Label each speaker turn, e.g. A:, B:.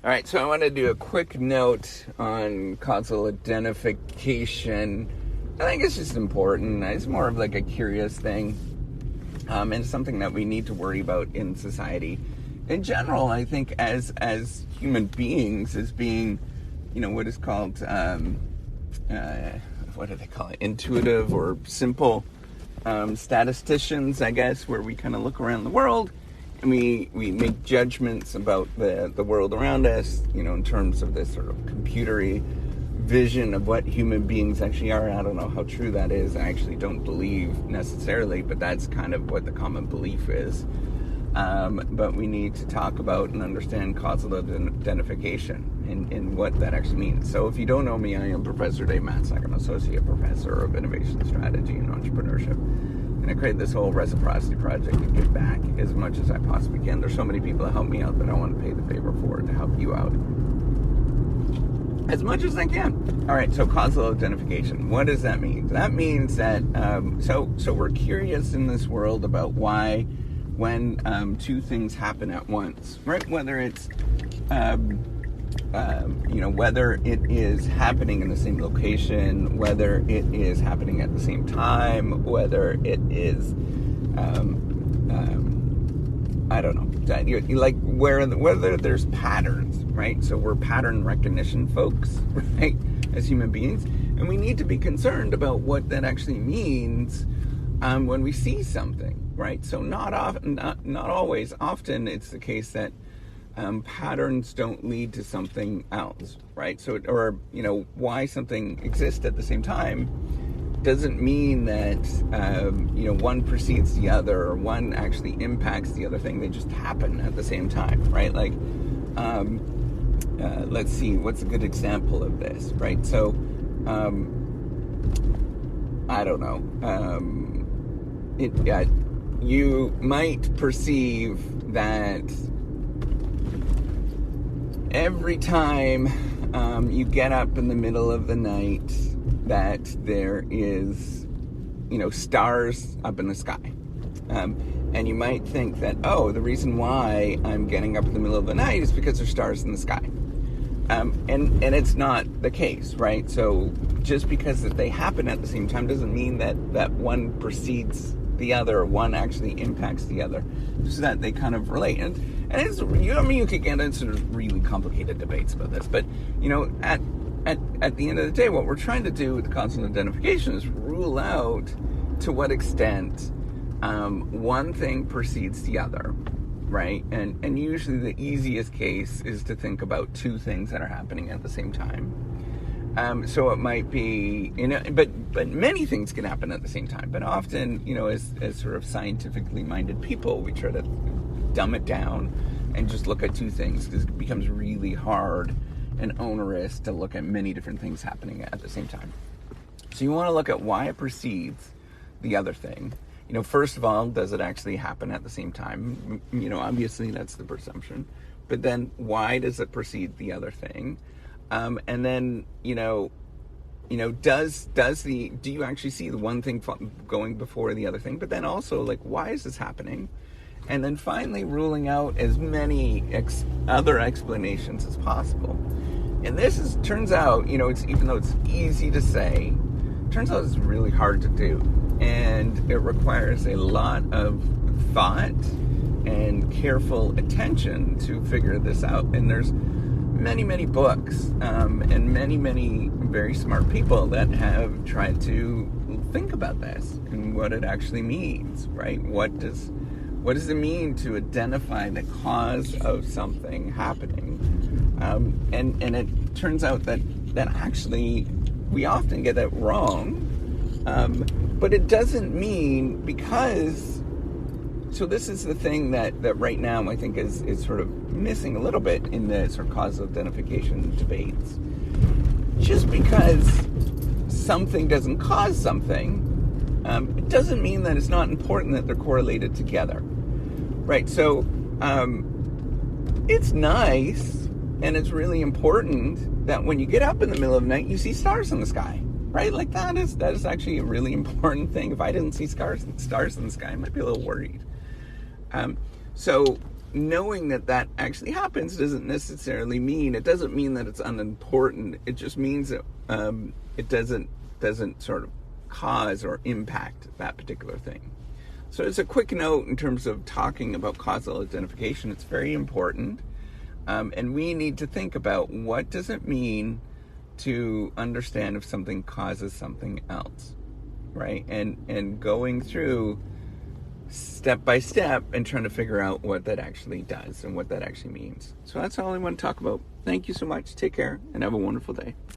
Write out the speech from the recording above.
A: All right, so I want to do a quick note on causal identification. I think it's just important. It's more of like a curious thing, and something that we need to worry about in society. In general, I think as human beings, as being, what is called, what do they call it? Intuitive or simple statisticians, I guess, where we kind of look around the world and we make judgments about the world around us, in terms of this sort of computery vision of what human beings actually are. I don't know how true that is. I actually don't believe necessarily, but that's kind of what the common belief is. But we need to talk about and understand causal identification and what that actually means. So if you don't know me, I am Professor Dave Matsack. I'm Associate Professor of Innovation Strategy and Entrepreneurship. And I created this whole reciprocity project to give back as much as I possibly can. There's so many people that help me out that I want to pay the favor for to help you out as much as I can. All right, so causal identification. What does that mean? That means that, so we're curious in this world about why when two things happen at once, right? Whether it's, whether it is happening in the same location, whether it is happening at the same time, whether it is, I don't know, like whether there's patterns, right? So we're pattern recognition folks, right? As human beings, and we need to be concerned about what that actually means when we see something. Right, so not always. Often it's the case that patterns don't lead to something else, right? So, why something exists at the same time doesn't mean that one precedes the other or one actually impacts the other thing. They just happen at the same time, right? Like, let's see, what's a good example of this, right? So, I don't know. You might perceive that every time you get up in the middle of the night that there is, stars up in the sky. And you might think that, the reason why I'm getting up in the middle of the night is because there's stars in the sky. And it's not the case, right? So just because they happen at the same time doesn't mean that one precedes the other, one actually impacts the other, so that they kind of relate. And it's, you could get into really complicated debates about this, but at the end of the day, what we're trying to do with causal identification is rule out to what extent one thing precedes the other, right? And usually the easiest case is to think about two things that are happening at the same time. So it might be, but many things can happen at the same time. But often, as sort of scientifically minded people, we try to dumb it down and just look at two things, because it becomes really hard and onerous to look at many different things happening at the same time. So you want to look at why it precedes the other thing. First of all, does it actually happen at the same time? Obviously that's the presumption. But then why does it precede the other thing? And then, do you actually see the one thing going before the other thing? But then also, why is this happening? And then finally ruling out as many other explanations as possible. And this turns out, even though it's easy to say, turns out it's really hard to do. And it requires a lot of thought and careful attention to figure this out. And there's many books and many very smart people that have tried to think about this and what it actually means, right? What does it mean to identify the cause of something happening? And it turns out that actually we often get it wrong, but it doesn't mean because. So this is the thing that right now I think is sort of missing a little bit in the sort of causal identification debates. Just because something doesn't cause something, it doesn't mean that it's not important that they're correlated together, right? So it's nice and it's really important that when you get up in the middle of the night, you see stars in the sky, right? Like that is actually a really important thing. If I didn't see stars in the sky, I might be a little worried. So knowing that that actually happens doesn't necessarily mean, it doesn't mean that it's unimportant. It just means that it doesn't sort of cause or impact that particular thing. So as a quick note in terms of talking about causal identification, it's very important. And we need to think about, what does it mean to understand if something causes something else, right? And going through step by step and trying to figure out what that actually does and what that actually means. So that's all I want to talk about. Thank you so much. Take care and have a wonderful day.